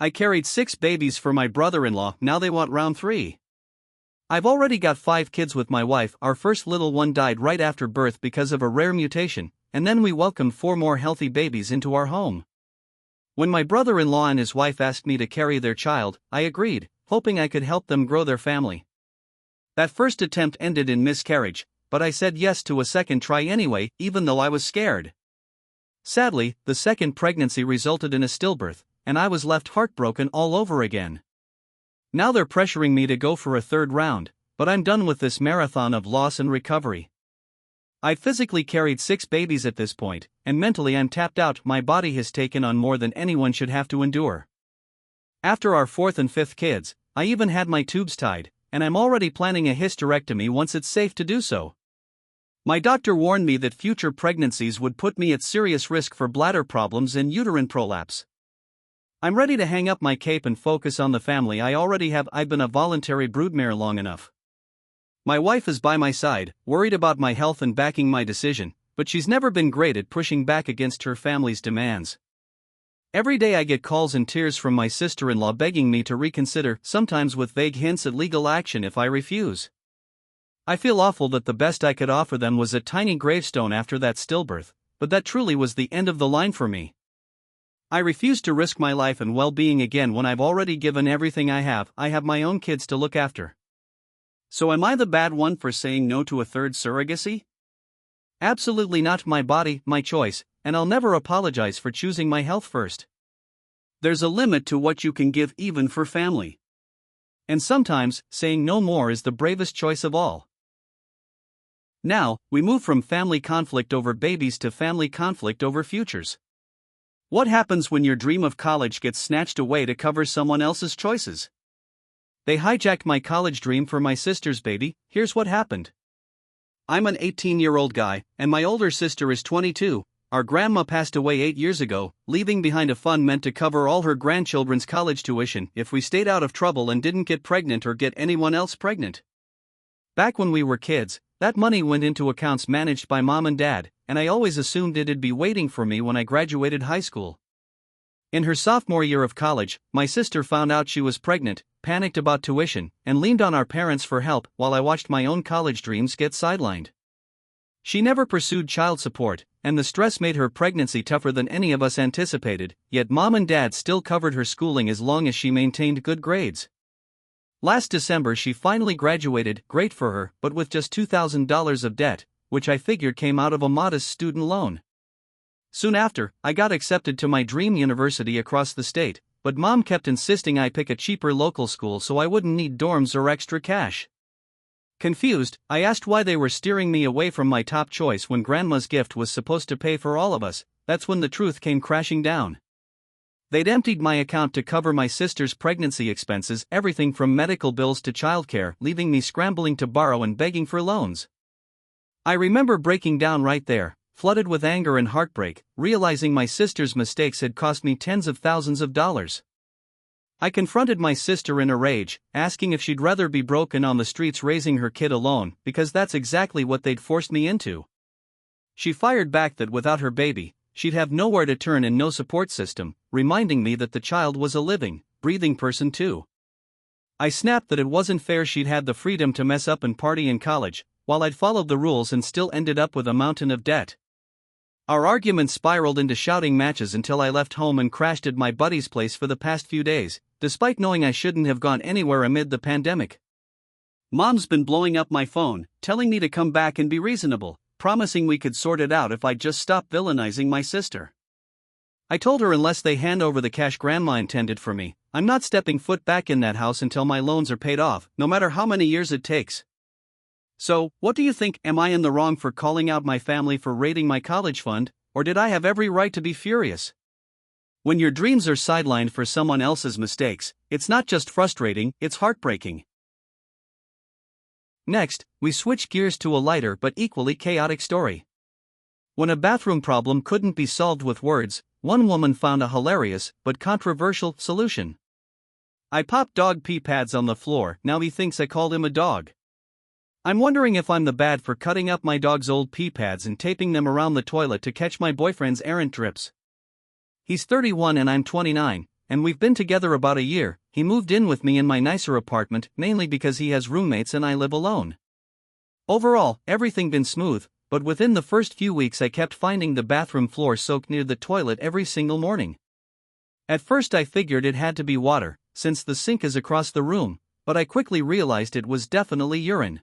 I carried 6 babies for my brother-in-law, now they want round 3. I've already got 5 kids with my wife. Our first little one died right after birth because of a rare mutation, and then we welcomed 4 more healthy babies into our home. When my brother-in-law and his wife asked me to carry their child, I agreed, hoping I could help them grow their family. That first attempt ended in miscarriage, but I said yes to a second try anyway, even though I was scared. Sadly, the second pregnancy resulted in a stillbirth, and I was left heartbroken all over again. Now they're pressuring me to go for a third round, but I'm done with this marathon of loss and recovery. I've physically carried 6 babies at this point, and mentally I'm tapped out. My body has taken on more than anyone should have to endure. After our 4th and 5th kids, I even had my tubes tied, and I'm already planning a hysterectomy once it's safe to do so. My doctor warned me that future pregnancies would put me at serious risk for bladder problems and uterine prolapse. I'm ready to hang up my cape and focus on the family I already have. I've been a voluntary broodmare long enough. My wife is by my side, worried about my health and backing my decision, but she's never been great at pushing back against her family's demands. Every day I get calls and tears from my sister-in-law begging me to reconsider, sometimes with vague hints at legal action if I refuse. I feel awful that the best I could offer them was a tiny gravestone after that stillbirth, but that truly was the end of the line for me. I refuse to risk my life and well-being again when I've already given everything I have. I have my own kids to look after. So am I the bad one for saying no to a third surrogacy? Absolutely not. My body, my choice, and I'll never apologize for choosing my health first. There's a limit to what you can give even for family. And sometimes, saying no more is the bravest choice of all. Now, we move from family conflict over babies to family conflict over futures. What happens when your dream of college gets snatched away to cover someone else's choices? They hijacked my college dream for my sister's baby. Here's what happened. I'm an 18-year-old guy, and my older sister is 22. Our grandma passed away 8 years ago, leaving behind a fund meant to cover all her grandchildren's college tuition if we stayed out of trouble and didn't get pregnant or get anyone else pregnant. Back when we were kids, that money went into accounts managed by mom and dad, and I always assumed it'd be waiting for me when I graduated high school. In her sophomore year of college, my sister found out she was pregnant, panicked about tuition, and leaned on our parents for help while I watched my own college dreams get sidelined. She never pursued child support, and the stress made her pregnancy tougher than any of us anticipated, yet mom and dad still covered her schooling as long as she maintained good grades. Last December she finally graduated, great for her, but with just $2,000 of debt, which I figured came out of a modest student loan. Soon after, I got accepted to my dream university across the state, but mom kept insisting I pick a cheaper local school so I wouldn't need dorms or extra cash. Confused, I asked why they were steering me away from my top choice when grandma's gift was supposed to pay for all of us. That's when the truth came crashing down. They'd emptied my account to cover my sister's pregnancy expenses, everything from medical bills to childcare, leaving me scrambling to borrow and begging for loans. I remember breaking down right there, flooded with anger and heartbreak, realizing my sister's mistakes had cost me tens of thousands of dollars. I confronted my sister in a rage, asking if she'd rather be broken on the streets raising her kid alone, because that's exactly what they'd forced me into. She fired back that without her baby, she'd have nowhere to turn and no support system, reminding me that the child was a living, breathing person too. I snapped that it wasn't fair she'd had the freedom to mess up and party in college, while I'd followed the rules and still ended up with a mountain of debt. Our argument spiraled into shouting matches until I left home and crashed at my buddy's place for the past few days, despite knowing I shouldn't have gone anywhere amid the pandemic. Mom's been blowing up my phone, telling me to come back and be reasonable, promising we could sort it out if I'd just stop villainizing my sister. I told her unless they hand over the cash grandma intended for me, I'm not stepping foot back in that house until my loans are paid off, no matter how many years it takes. So, what do you think? Am I in the wrong for calling out my family for raiding my college fund, or did I have every right to be furious? When your dreams are sidelined for someone else's mistakes, it's not just frustrating, it's heartbreaking. Next, we switch gears to a lighter but equally chaotic story. When a bathroom problem couldn't be solved with words, one woman found a hilarious but controversial solution. I popped dog pee pads on the floor, now he thinks I called him a dog. I'm wondering if I'm the bad for cutting up my dog's old pee pads and taping them around the toilet to catch my boyfriend's errant drips. He's 31 and I'm 29, and we've been together about a year. He moved in with me in my nicer apartment, mainly because he has roommates and I live alone. Overall, everything been smooth, but within the first few weeks I kept finding the bathroom floor soaked near the toilet every single morning. At first I figured it had to be water, since the sink is across the room, but I quickly realized it was definitely urine.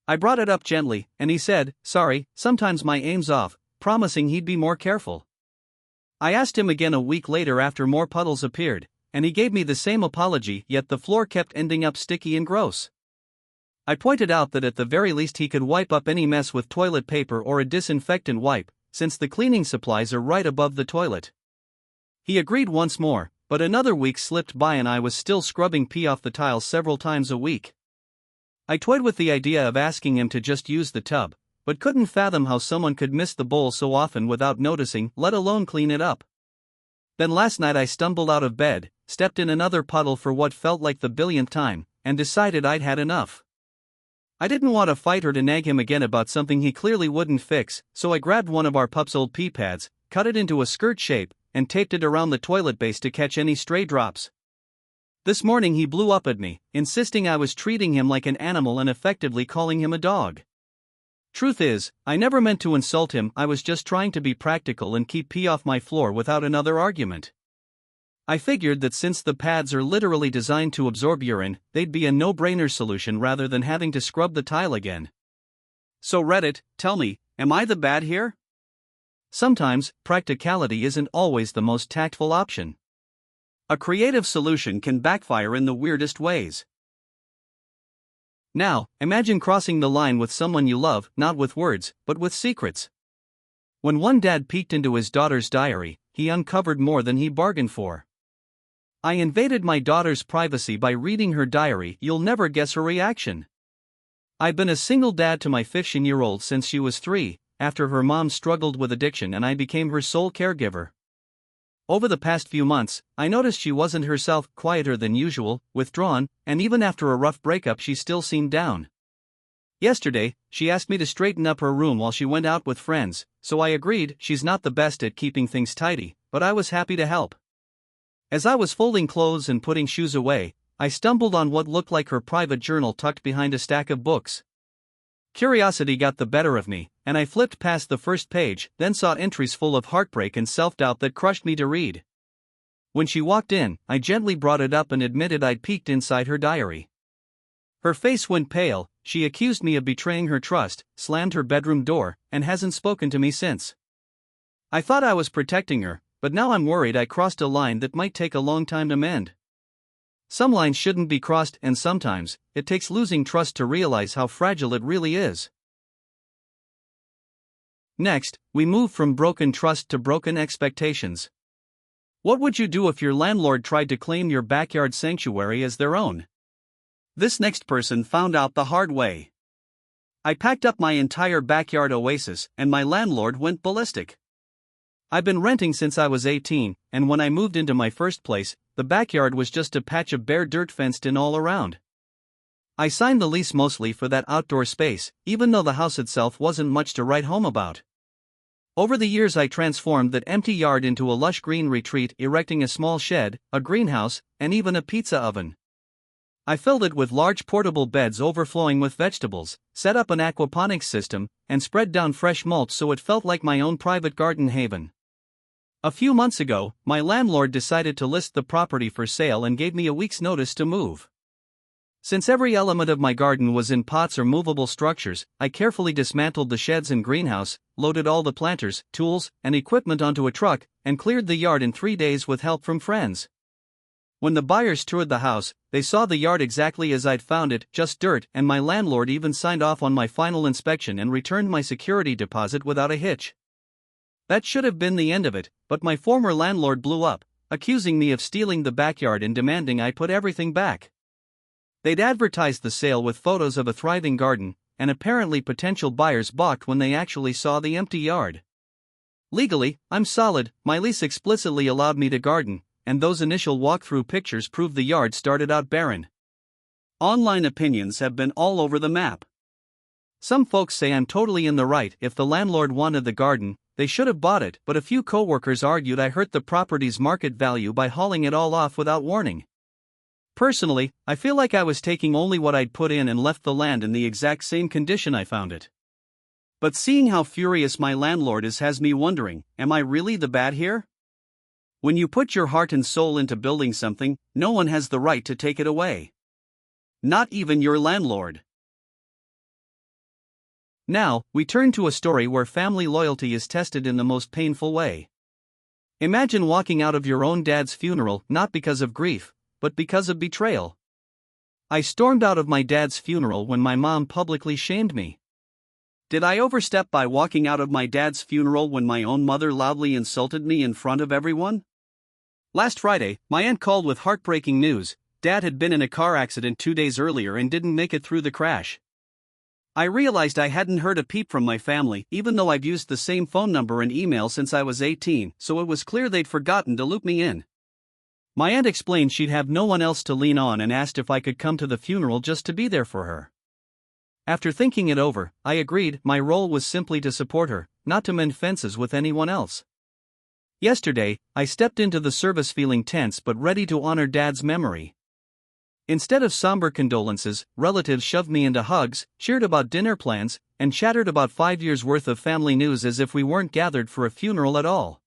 I brought it up gently, and he said, "Sorry, sometimes my aim's off," promising he'd be more careful. I asked him again a week later after more puddles appeared, and he gave me the same apology, yet the floor kept ending up sticky and gross. I pointed out that at the very least he could wipe up any mess with toilet paper or a disinfectant wipe, since the cleaning supplies are right above the toilet. He agreed once more, but another week slipped by and I was still scrubbing pee off the tiles several times a week. I toyed with the idea of asking him to just use the tub, but couldn't fathom how someone could miss the bowl so often without noticing, let alone clean it up. Then last night I stumbled out of bed, stepped in another puddle for what felt like the billionth time, and decided I'd had enough. I didn't want to fight or to nag him again about something he clearly wouldn't fix, so I grabbed one of our pup's old pee pads, cut it into a skirt shape, and taped it around the toilet base to catch any stray drops. This morning he blew up at me, insisting I was treating him like an animal and effectively calling him a dog. Truth is, I never meant to insult him, I was just trying to be practical and keep pee off my floor without another argument. I figured that since the pads are literally designed to absorb urine, they'd be a no-brainer solution rather than having to scrub the tile again. So Reddit, tell me, am I the bad here? Sometimes, practicality isn't always the most tactful option. A creative solution can backfire in the weirdest ways. Now, imagine crossing the line with someone you love, not with words, but with secrets. When one dad peeked into his daughter's diary, he uncovered more than he bargained for. I invaded my daughter's privacy by reading her diary. You'll never guess her reaction. I've been a single dad to my 15-year-old since she was 3, after her mom struggled with addiction and I became her sole caregiver. Over the past few months, I noticed she wasn't herself, quieter than usual, withdrawn, and even after a rough breakup she still seemed down. Yesterday, she asked me to straighten up her room while she went out with friends, so I agreed. She's not the best at keeping things tidy, but I was happy to help. As I was folding clothes and putting shoes away, I stumbled on what looked like her private journal tucked behind a stack of books. Curiosity got the better of me, and I flipped past the first page, then saw entries full of heartbreak and self-doubt that crushed me to read. When she walked in, I gently brought it up and admitted I'd peeked inside her diary. Her face went pale, she accused me of betraying her trust, slammed her bedroom door, and hasn't spoken to me since. I thought I was protecting her, but now I'm worried I crossed a line that might take a long time to mend. Some lines shouldn't be crossed, and sometimes, it takes losing trust to realize how fragile it really is. Next, we move from broken trust to broken expectations. What would you do if your landlord tried to claim your backyard sanctuary as their own? This next person found out the hard way. I packed up my entire backyard Oasis, and my landlord went ballistic. I've been renting since I was 18, and when I moved into my first place, the backyard was just a patch of bare dirt fenced in all around. I signed the lease mostly for that outdoor space, even though the house itself wasn't much to write home about. Over the years I transformed that empty yard into a lush green retreat, erecting a small shed, a greenhouse, and even a pizza oven. I filled it with large portable beds overflowing with vegetables, set up an aquaponics system, and spread down fresh mulch so it felt like my own private garden haven. A few months ago, my landlord decided to list the property for sale and gave me a week's notice to move. Since every element of my garden was in pots or movable structures, I carefully dismantled the sheds and greenhouse, loaded all the planters, tools, and equipment onto a truck, and cleared the yard in 3 days with help from friends. When the buyers toured the house, they saw the yard exactly as I'd found it, just dirt, and my landlord even signed off on my final inspection and returned my security deposit without a hitch. That should have been the end of it, but my former landlord blew up, accusing me of stealing the backyard and demanding I put everything back. They'd advertised the sale with photos of a thriving garden, and apparently potential buyers balked when they actually saw the empty yard. Legally, I'm solid, my lease explicitly allowed me to garden, and those initial walkthrough pictures proved the yard started out barren. Online opinions have been all over the map. Some folks say I'm totally in the right. If the landlord wanted the garden, they should have bought it, but a few coworkers argued I hurt the property's market value by hauling it all off without warning. Personally, I feel like I was taking only what I'd put in and left the land in the exact same condition I found it. But seeing how furious my landlord is has me wondering, am I really the bad here? When you put your heart and soul into building something, no one has the right to take it away. Not even your landlord. Now, we turn to a story where family loyalty is tested in the most painful way. Imagine walking out of your own dad's funeral not because of grief, but because of betrayal. I stormed out of my dad's funeral when my mom publicly shamed me. Did I overstep by walking out of my dad's funeral when my own mother loudly insulted me in front of everyone? Last Friday, my aunt called with heartbreaking news. Dad had been in a car accident 2 days earlier and didn't make it through the crash. I realized I hadn't heard a peep from my family, even though I've used the same phone number and email since I was 18, so it was clear they'd forgotten to loop me in. My aunt explained she'd have no one else to lean on and asked if I could come to the funeral just to be there for her. After thinking it over, I agreed. My role was simply to support her, not to mend fences with anyone else. Yesterday, I stepped into the service feeling tense but ready to honor Dad's memory. Instead of somber condolences, relatives shoved me into hugs, cheered about dinner plans, and chattered about 5 years' worth of family news as if we weren't gathered for a funeral at all.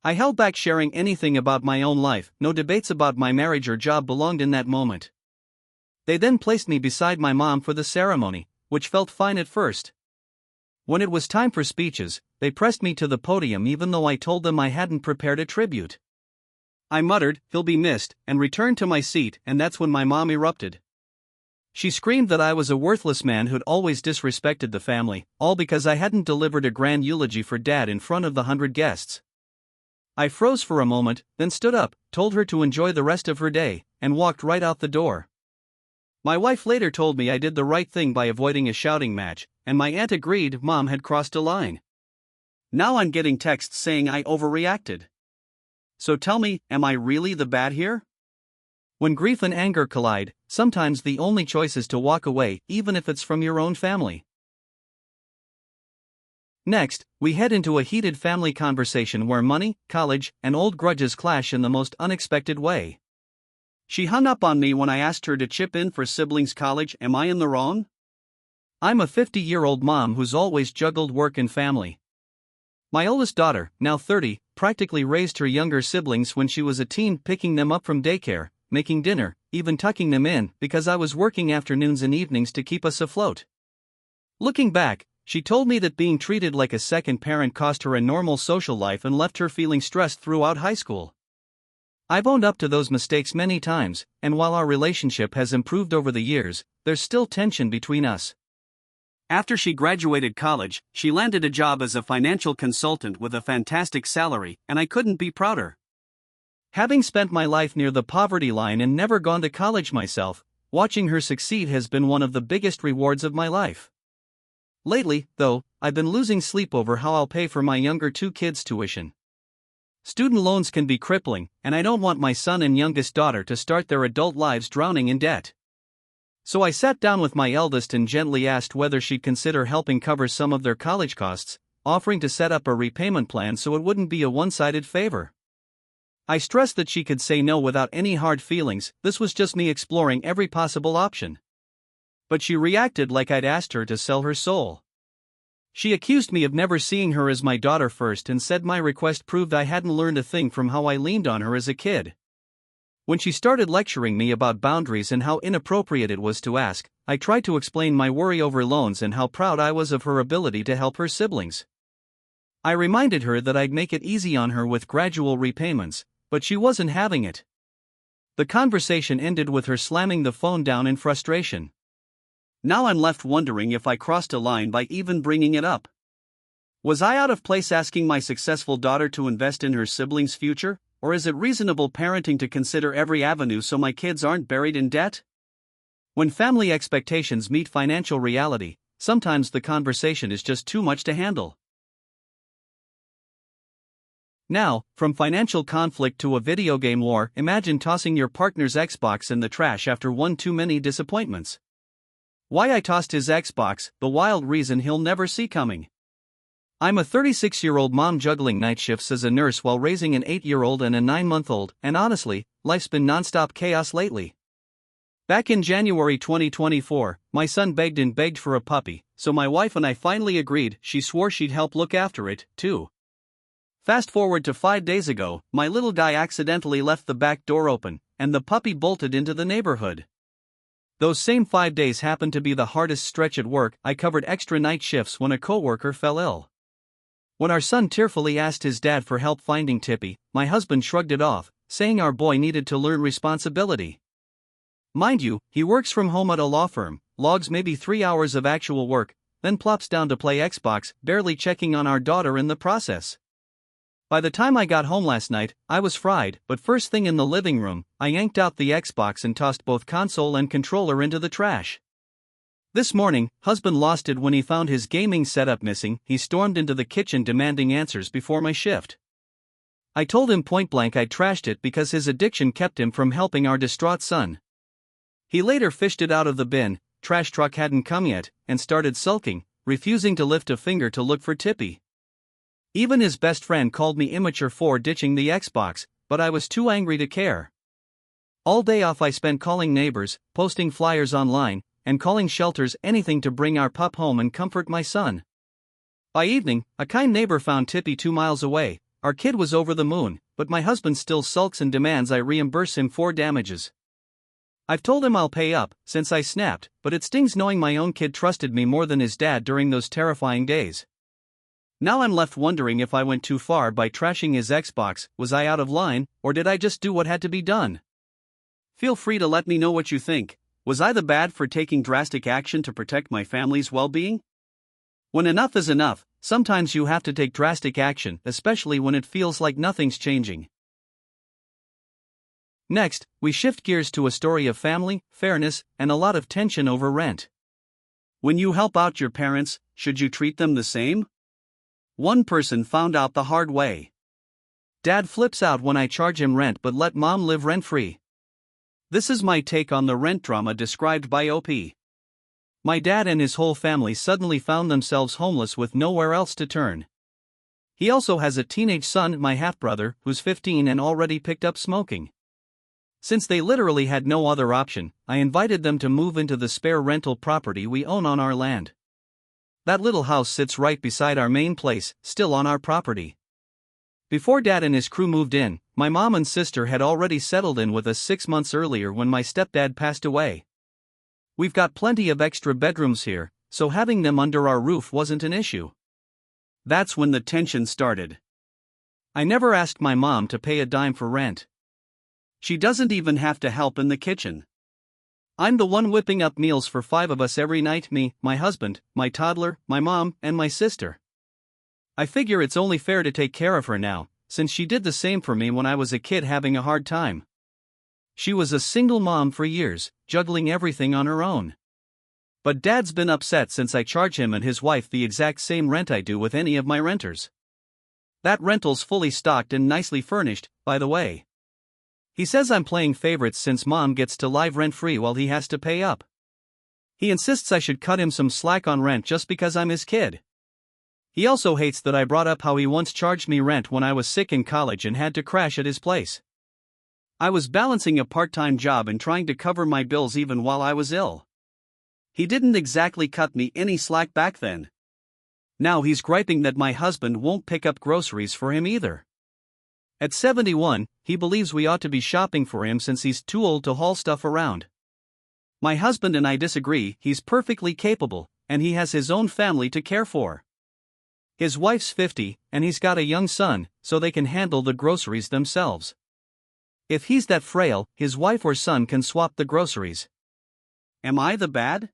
I held back sharing anything about my own life. No debates about my marriage or job belonged in that moment. They then placed me beside my mom for the ceremony, which felt fine at first. When it was time for speeches, they pressed me to the podium even though I told them I hadn't prepared a tribute. I muttered, "He'll be missed," and returned to my seat, and that's when my mom erupted. She screamed that I was a worthless man who'd always disrespected the family, all because I hadn't delivered a grand eulogy for Dad in front of the 100 guests. I froze for a moment, then stood up, told her to enjoy the rest of her day, and walked right out the door. My wife later told me I did the right thing by avoiding a shouting match, and my aunt agreed Mom had crossed a line. Now I'm getting texts saying I overreacted. So tell me, am I really the bad here? When grief and anger collide, sometimes the only choice is to walk away, even if it's from your own family. Next, we head into a heated family conversation where money, college, and old grudges clash in the most unexpected way. She hung up on me when I asked her to chip in for siblings' college. Am I in the wrong? I'm a 50-year-old mom who's always juggled work and family. My oldest daughter, now 30, practically raised her younger siblings when she was a teen, picking them up from daycare, making dinner, even tucking them in, because I was working afternoons and evenings to keep us afloat. Looking back, she told me that being treated like a second parent cost her a normal social life and left her feeling stressed throughout high school. I've owned up to those mistakes many times, and while our relationship has improved over the years, there's still tension between us. After she graduated college, she landed a job as a financial consultant with a fantastic salary, and I couldn't be prouder. Having spent my life near the poverty line and never gone to college myself, watching her succeed has been one of the biggest rewards of my life. Lately, though, I've been losing sleep over how I'll pay for my younger 2 kids' tuition. Student loans can be crippling, and I don't want my son and youngest daughter to start their adult lives drowning in debt. So I sat down with my eldest and gently asked whether she'd consider helping cover some of their college costs, offering to set up a repayment plan so it wouldn't be a one-sided favor. I stressed that she could say no without any hard feelings. This was just me exploring every possible option. But she reacted like I'd asked her to sell her soul. She accused me of never seeing her as my daughter first and said my request proved I hadn't learned a thing from how I leaned on her as a kid. When she started lecturing me about boundaries and how inappropriate it was to ask, I tried to explain my worry over loans and how proud I was of her ability to help her siblings. I reminded her that I'd make it easy on her with gradual repayments, but she wasn't having it. The conversation ended with her slamming the phone down in frustration. Now I'm left wondering if I crossed a line by even bringing it up. Was I out of place asking my successful daughter to invest in her siblings' future? Or is it reasonable parenting to consider every avenue so my kids aren't buried in debt? When family expectations meet financial reality, sometimes the conversation is just too much to handle. Now, from financial conflict to a video game war, imagine tossing your partner's Xbox in the trash after one too many disappointments. Why I tossed his Xbox, the wild reason he'll never see coming. I'm a 36-year-old mom juggling night shifts as a nurse while raising an 8-year-old and a 9-month-old, and honestly, life's been nonstop chaos lately. Back in January 2024, my son begged and begged for a puppy, so my wife and I finally agreed. She swore she'd help look after it, too. Fast forward to 5 days ago, my little guy accidentally left the back door open, and the puppy bolted into the neighborhood. Those same 5 days happened to be the hardest stretch at work. I covered extra night shifts when a coworker fell ill. When our son tearfully asked his dad for help finding Tippy, my husband shrugged it off, saying our boy needed to learn responsibility. Mind you, he works from home at a law firm, logs maybe 3 hours of actual work, then plops down to play Xbox, barely checking on our daughter in the process. By the time I got home last night, I was fried, but first thing in the living room, I yanked out the Xbox and tossed both console and controller into the trash. This morning, husband lost it when he found his gaming setup missing. He stormed into the kitchen demanding answers before my shift. I told him point blank I trashed it because his addiction kept him from helping our distraught son. He later fished it out of the bin, trash truck hadn't come yet, and started sulking, refusing to lift a finger to look for Tippy. Even his best friend called me immature for ditching the Xbox, but I was too angry to care. All day off I spent calling neighbors, posting flyers online, and calling shelters, anything to bring our pup home and comfort my son. By evening, a kind neighbor found Tippy 2 miles away. Our kid was over the moon, but my husband still sulks and demands I reimburse him for damages. I've told him I'll pay up, since I snapped, but it stings knowing my own kid trusted me more than his dad during those terrifying days. Now I'm left wondering if I went too far by trashing his Xbox. Was I out of line, or did I just do what had to be done? Feel free to let me know what you think. Was I the bad for taking drastic action to protect my family's well-being? When enough is enough, sometimes you have to take drastic action, especially when it feels like nothing's changing. Next, we shift gears to a story of family, fairness, and a lot of tension over rent. When you help out your parents, should you treat them the same? One person found out the hard way. Dad flips out when I charge him rent but let mom live rent-free. This is my take on the rent drama described by OP. My dad and his whole family suddenly found themselves homeless with nowhere else to turn. He also has a teenage son, my half-brother, who's 15 and already picked up smoking. Since they literally had no other option, I invited them to move into the spare rental property we own on our land. That little house sits right beside our main place, still on our property. Before Dad and his crew moved in, my mom and sister had already settled in with us 6 months earlier when my stepdad passed away. We've got plenty of extra bedrooms here, so having them under our roof wasn't an issue. That's when the tension started. I never asked my mom to pay a dime for rent. She doesn't even have to help in the kitchen. I'm the one whipping up meals for 5 of us every night, me, my husband, my toddler, my mom, and my sister. I figure it's only fair to take care of her now, since she did the same for me when I was a kid having a hard time. She was a single mom for years, juggling everything on her own. But Dad's been upset since I charge him and his wife the exact same rent I do with any of my renters. That rental's fully stocked and nicely furnished, by the way. He says I'm playing favorites since mom gets to live rent-free while he has to pay up. He insists I should cut him some slack on rent just because I'm his kid. He also hates that I brought up how he once charged me rent when I was sick in college and had to crash at his place. I was balancing a part-time job and trying to cover my bills even while I was ill. He didn't exactly cut me any slack back then. Now he's griping that my husband won't pick up groceries for him either. At 71, he believes we ought to be shopping for him since he's too old to haul stuff around. My husband and I disagree. He's perfectly capable, and he has his own family to care for. His wife's 50, and he's got a young son, so they can handle the groceries themselves. If he's that frail, his wife or son can swap the groceries. Am I the bad?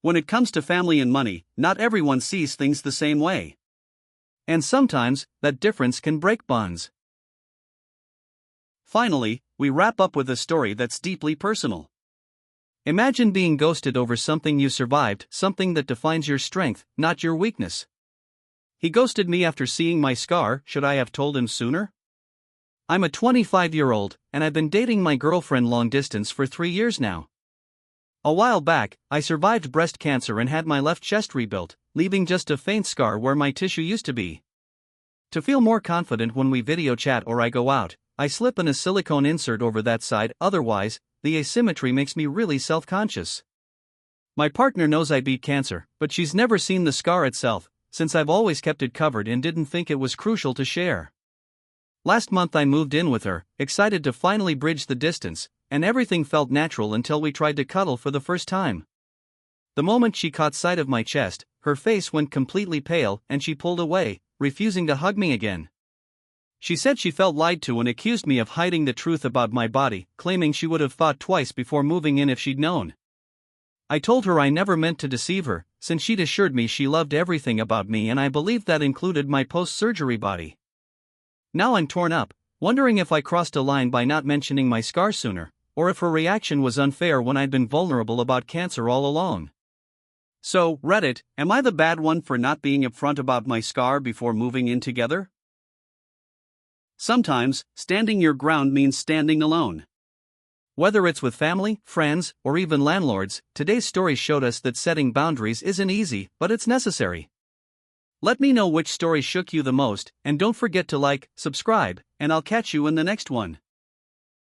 When it comes to family and money, not everyone sees things the same way. And sometimes, that difference can break bonds. Finally, we wrap up with a story that's deeply personal. Imagine being ghosted over something you survived, something that defines your strength, not your weakness. He ghosted me after seeing my scar. Should I have told him sooner? I'm a 25-year-old, and I've been dating my girlfriend long distance for 3 years now. A while back, I survived breast cancer and had my left chest rebuilt, leaving just a faint scar where my tissue used to be. To feel more confident when we video chat or I go out, I slip in a silicone insert over that side, otherwise, the asymmetry makes me really self-conscious. My partner knows I beat cancer, but she's never seen the scar itself, since I've always kept it covered and didn't think it was crucial to share. Last month I moved in with her, excited to finally bridge the distance, and everything felt natural until we tried to cuddle for the first time. The moment she caught sight of my chest, her face went completely pale and she pulled away, refusing to hug me again. She said she felt lied to and accused me of hiding the truth about my body, claiming she would have thought twice before moving in if she'd known. I told her I never meant to deceive her, since she'd assured me she loved everything about me and I believed that included my post-surgery body. Now I'm torn up, wondering if I crossed a line by not mentioning my scar sooner, or if her reaction was unfair when I'd been vulnerable about cancer all along. So, Reddit, am I the bad one for not being upfront about my scar before moving in together? Sometimes, standing your ground means standing alone. Whether it's with family, friends, or even landlords, today's story showed us that setting boundaries isn't easy, but it's necessary. Let me know which story shook you the most, and don't forget to like, subscribe, and I'll catch you in the next one.